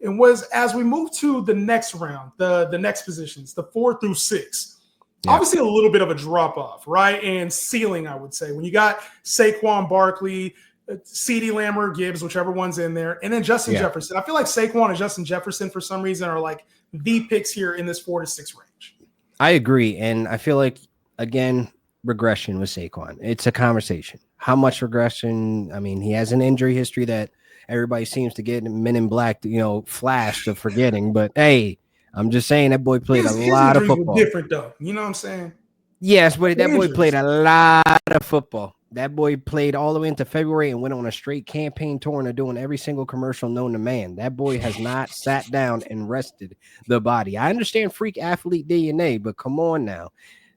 and was as we move to the next round, the next positions, the 4 through 6. Yeah. Obviously, a little bit of a drop off, right? And ceiling, I would say, when you got Saquon Barkley, CeeDee Lamb or Gibbs, whichever one's in there, and then Justin Jefferson. I feel like Saquon and Justin Jefferson, for some reason, are like the picks here in this 4 to 6 range. I agree, and I feel like again, regression with Saquon. It's a conversation. How much regression? I mean, he has an injury history that everybody seems to get Men in Black, flash of forgetting. But hey, I'm just saying that boy played a lot of football. Different though, you know what I'm saying? Yes, but that boy played a lot of football. That boy played all the way into February and went on a straight campaign tour and doing every single commercial known to man. That boy has not sat down and rested the body. I understand freak athlete DNA, but come on now.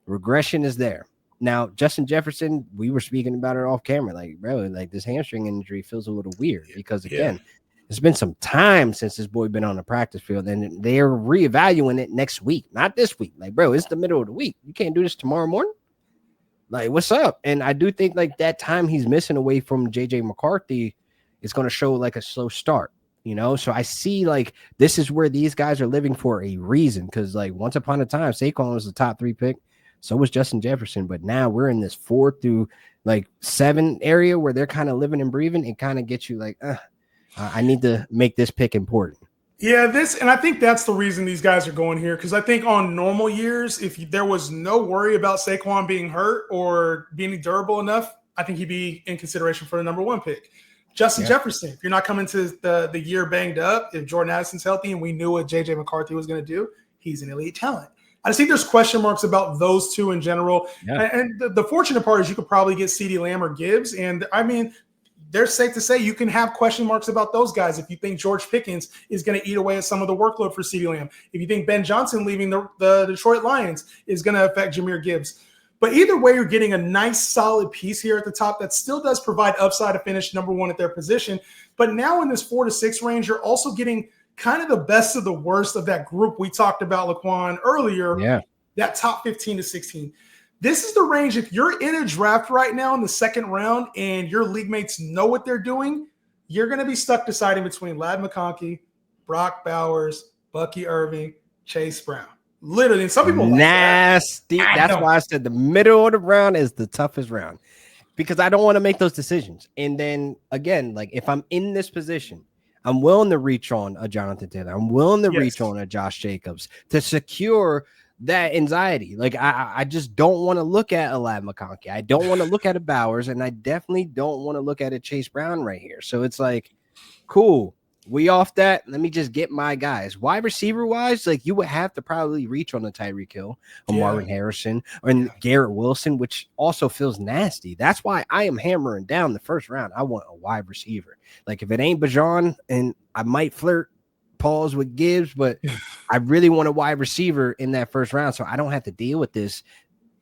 Regression is there. Now, Justin Jefferson, we were speaking about it off camera. Like, bro, like this hamstring injury feels a little weird because, again, it's been some time since this boy been on the practice field, and they're reevaluating it next week, not this week. Like, bro, it's the middle of the week. You can't do this tomorrow morning. Like, what's up? And I do think like that time he's missing away from JJ McCarthy is going to show like a slow start, So I see like this is where these guys are living for a reason, because like once upon a time, Saquon was the top 3 pick. So was Justin Jefferson. But now we're in this 4 through like 7 area where they're kind of living and breathing. It kind of gets you like, I need to make this pick important. Yeah, and I think that's the reason these guys are going here, because I think on normal years, if there was no worry about Saquon being hurt or being durable enough, I think he'd be in consideration for the number 1 pick. Justin Jefferson, if you're not coming to the year banged up, if Jordan Addison's healthy and we knew what J.J. McCarthy was going to do, he's an elite talent. I just think there's question marks about those two in general. Yeah. And the fortunate part is you could probably get CeeDee Lamb or Gibbs. And, I mean, they're safe to say you can have question marks about those guys if you think George Pickens is going to eat away at some of the workload for CeeDee Lamb. If you think Ben Johnson leaving the Detroit Lions is going to affect Jahmyr Gibbs. But either way, you're getting a nice, solid piece here at the top that still does provide upside to finish number 1 at their position. But now in this 4 to 6 range, you're also getting kind of the best of the worst of that group we talked about, Laquan, earlier. Yeah. That top 15 to 16. This is the range. If you're in a draft right now in the 2nd round and your league mates know what they're doing, you're going to be stuck deciding between Ladd McConkey, Brock Bowers, Bucky Irving, Chase Brown. Literally, and some people nasty. Like that. That's why I said the middle of the round is the toughest round, because I don't want to make those decisions. And then again, like if I'm in this position, I'm willing to reach on a Jonathan Taylor. I'm willing to reach on a Josh Jacobs to secure that anxiety. Like I just don't want to look at a Ladd McConkey. I don't want to look at a Bowers, and I definitely don't want to look at a Chase Brown right here. So it's like, cool. We off that. Let me just get my guys. Wide receiver wise, like you would have to probably reach on the Tyreek Hill or Marvin Harrison or Garrett Wilson, which also feels nasty. That's why I am hammering down the 1st round. I want a wide receiver. Like if it ain't Bijan, and I might flirt pause with Gibbs, but I really want a wide receiver in that 1st round, so I don't have to deal with this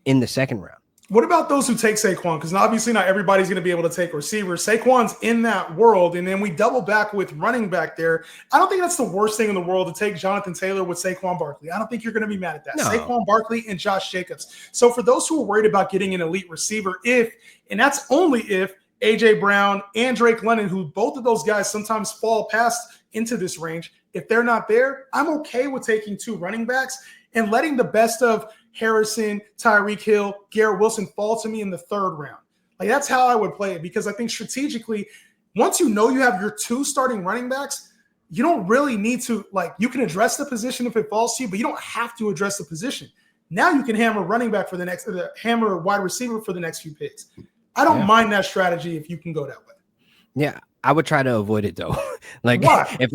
in the 2nd round. What about those who take Saquon? Because obviously not everybody's going to be able to take receivers. Saquon's in that world, and then we double back with running back there. I don't think that's the worst thing in the world to take Jonathan Taylor with Saquon Barkley. I don't think you're going to be mad at that. No. Saquon Barkley and Josh Jacobs. So for those who are worried about getting an elite receiver, and that's only if A.J. Brown and Drake London, who both of those guys sometimes fall past into this range, if they're not there, I'm okay with taking 2 running backs and letting the best of Harrison, Tyreek Hill, Garrett Wilson fall to me in the 3rd round. Like that's how I would play it, because I think strategically, once you know you have your 2 starting running backs, you don't really need to, like, you can address the position if it falls to you, but you don't have to address the position. Now you can hammer running back for the next, hammer wide receiver for the next few picks. I don't mind that strategy if you can go that way. Yeah, I would try to avoid it though. Like why? if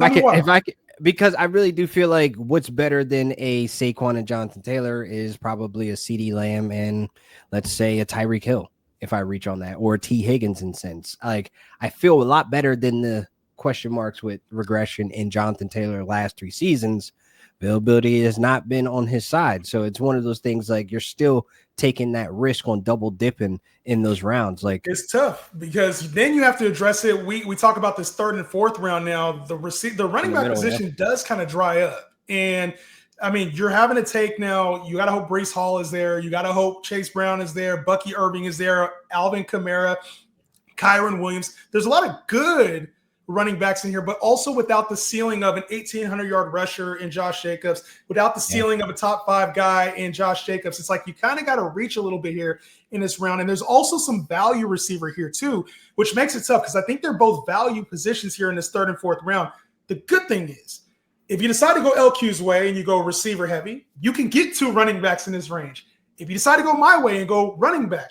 I could, because I really do feel like what's better than a Saquon and Jonathan Taylor is probably a CeeDee Lamb and let's say a Tyreek Hill, if I reach on that, or T Higgins in sense. Like I feel a lot better than the question marks with regression in Jonathan Taylor last 3 seasons. Availability has not been on his side. So it's one of those things like you're still taking that risk on double dipping in those rounds. Like it's tough because then you have to address it. We talk about this 3rd and 4th round now. The running back position does kind of dry up. And I mean, you're having to take now, you got to hope Breece Hall is there. You got to hope Chase Brown is there. Bucky Irving is there. Alvin Kamara, Kyron Williams. There's a lot of good running backs in here, but also without the ceiling of an 1,800-yard rusher in Josh Jacobs, without the ceiling of a top 5 guy in Josh Jacobs. It's like you kind of got to reach a little bit here in this round. And there's also some value receiver here too, which makes it tough because I think they're both value positions here in this 3rd and 4th round. The good thing is, if you decide to go LQ's way and you go receiver heavy, you can get 2 running backs in this range. If you decide to go my way and go running back,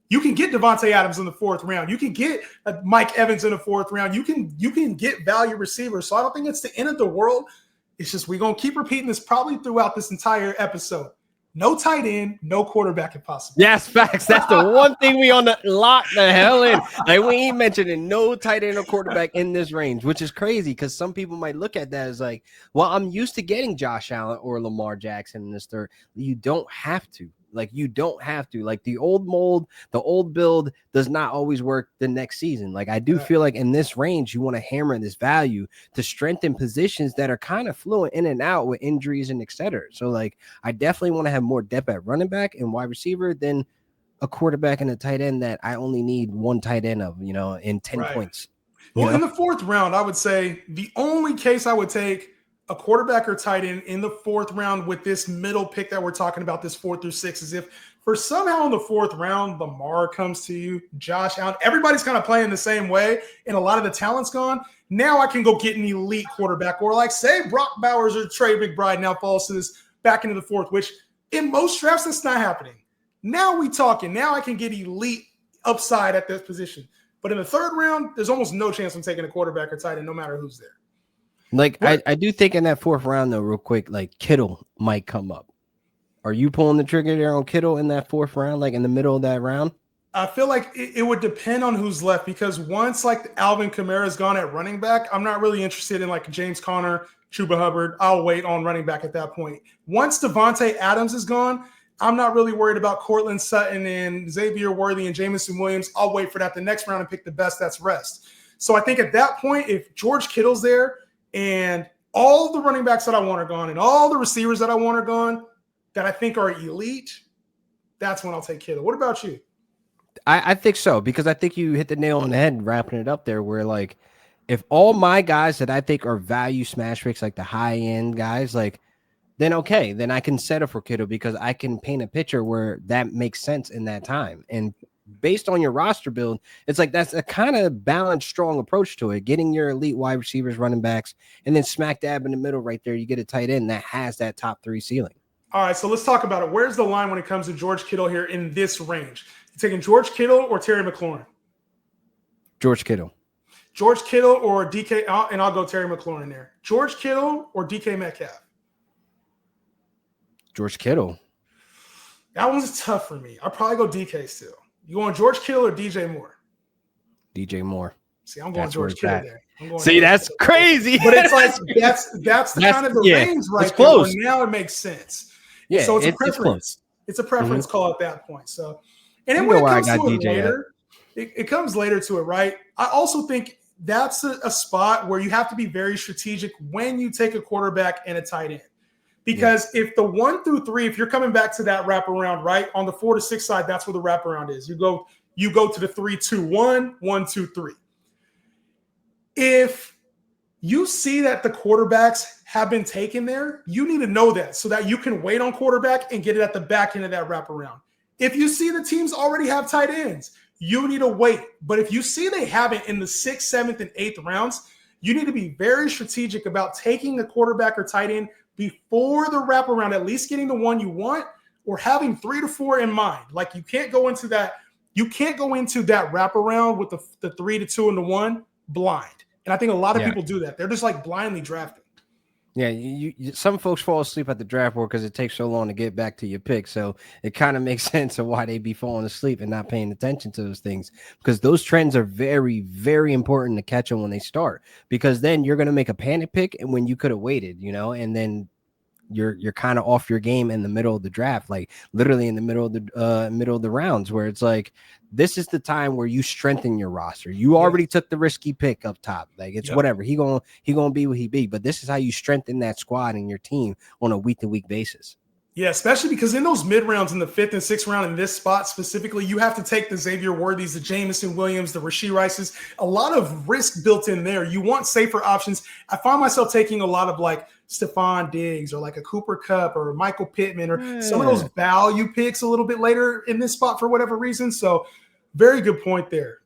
you can get Devontae Adams in the 4th round. You can get Mike Evans in the 4th round. You can get value receivers. So I don't think it's the end of the world. It's just we're going to keep repeating this probably throughout this entire episode. No tight end, no quarterback if possible. Yes, facts. That's the one thing we on the lock the hell in. Like we ain't mentioning no tight end or quarterback in this range, which is crazy because some people might look at that as like, well, I'm used to getting Josh Allen or Lamar Jackson in this 3rd. You don't have to. Like you don't have to. Like the old mold, the old build does not always work the next season. Like I do feel like in this range, you want to hammer this value to strengthen positions that are kind of fluent in and out with injuries and et cetera. So like I definitely want to have more depth at running back and wide receiver than a quarterback and a tight end that I only need 1 tight end of, in 10 points. Well, in the 4th round, I would say the only case I would take a quarterback or tight end in the 4th round with this middle pick that we're talking about, this 4 through 6, is if for somehow in the 4th round, Lamar comes to you, Josh Allen, everybody's kind of playing the same way and a lot of the talent's gone. Now I can go get an elite quarterback, or like say Brock Bowers or Trey McBride now falls to this back into the 4th, which in most drafts, that's not happening. Now we talking. Now I can get elite upside at this position. But in the 3rd round, there's almost no chance I'm taking a quarterback or tight end, no matter who's there. Like I do think in that 4th round though, real quick, like Kittle might come up. Are you pulling the trigger there on Kittle in that 4th round, like in the middle of that round? I feel like it would depend on who's left because once like Alvin Kamara is gone at running back, I'm not really interested in like James Conner, Chuba Hubbard. I'll wait on running back at that point. Once Devontae Adams is gone, I'm not really worried about Cortland Sutton and Xavier Worthy and Jamison Williams. I'll wait for that the next round and pick the best that's rest. So I think at that point, if George Kittle's there, and all the running backs that I want are gone and all the receivers that I want are gone that I think are elite, that's when I'll take Kittle. What about you? I think so, because I think you hit the nail on the head wrapping it up there where, like, if all my guys that I think are value smash picks, like the high-end guys, like, then okay, then I can settle for Kittle because I can paint a picture where that makes sense in that time. And based on your roster build, it's like that's a kind of balanced, strong approach to it. Getting your elite wide receivers, running backs, and then smack dab in the middle right there, you get a tight end that has that top 3 ceiling. All right, so let's talk about it. Where's the line when it comes to George Kittle here in this range? You taking George Kittle or Terry McLaurin? George Kittle. George Kittle or DK, and I'll go Terry McLaurin there. George Kittle or DK Metcalf? George Kittle. That one's tough for me. I'll probably go DK still. You going George Kittle or DJ Moore? DJ Moore. See, I'm going George Kittle there. See, that's crazy. But it's like that's kind of the range right there. Close. Now it makes sense. Yeah, so it's a preference. It's a preference call at that point. So, and then when it comes to it later, it comes later to it, right? I also think that's a spot where you have to be very strategic when you take a quarterback and a tight end. Because if the 1 through 3, if you're coming back to that wraparound, right, on the 4 to 6 side, that's where the wraparound is. You go to the 3-2-1, 1-2-3. If you see that the quarterbacks have been taken there, you need to know that so that you can wait on quarterback and get it at the back end of that wraparound. If you see the teams already have tight ends, you need to wait. But if you see they haven't in the 6th, 7th, and 8th rounds, you need to be very strategic about taking a quarterback or tight end before the wraparound, at least getting the one you want, or having 3 to 4 in mind. Like you can't go into that wraparound with the 3 to 2 and the 1 blind. And I think a lot of people do that. They're just like blindly drafting. Yeah, some folks fall asleep at the draft board because it takes so long to get back to your pick. So it kind of makes sense of why they be falling asleep and not paying attention to those things, because those trends are very, very important to catch them when they start, because then you're going to make a panic pick and when you could have waited, and then you're kind of off your game in the middle of the draft, like literally in the middle of the rounds, where it's like, this is the time where you strengthen your roster. You already took the risky pick up top. Like it's whatever. He gonna be what he be, but this is how you strengthen that squad and your team on a week-to-week basis. Yeah, especially because in those mid rounds, in the 5th and 6th round, in this spot specifically, you have to take the Xavier Worthies, the Jameson Williams, the Rashee Rices. A lot of risk built in there. You want safer options. I find myself taking a lot of like Stephon Diggs or like a Cooper Kupp or Michael Pittman or some of those value picks a little bit later in this spot for whatever reason. So very good point there.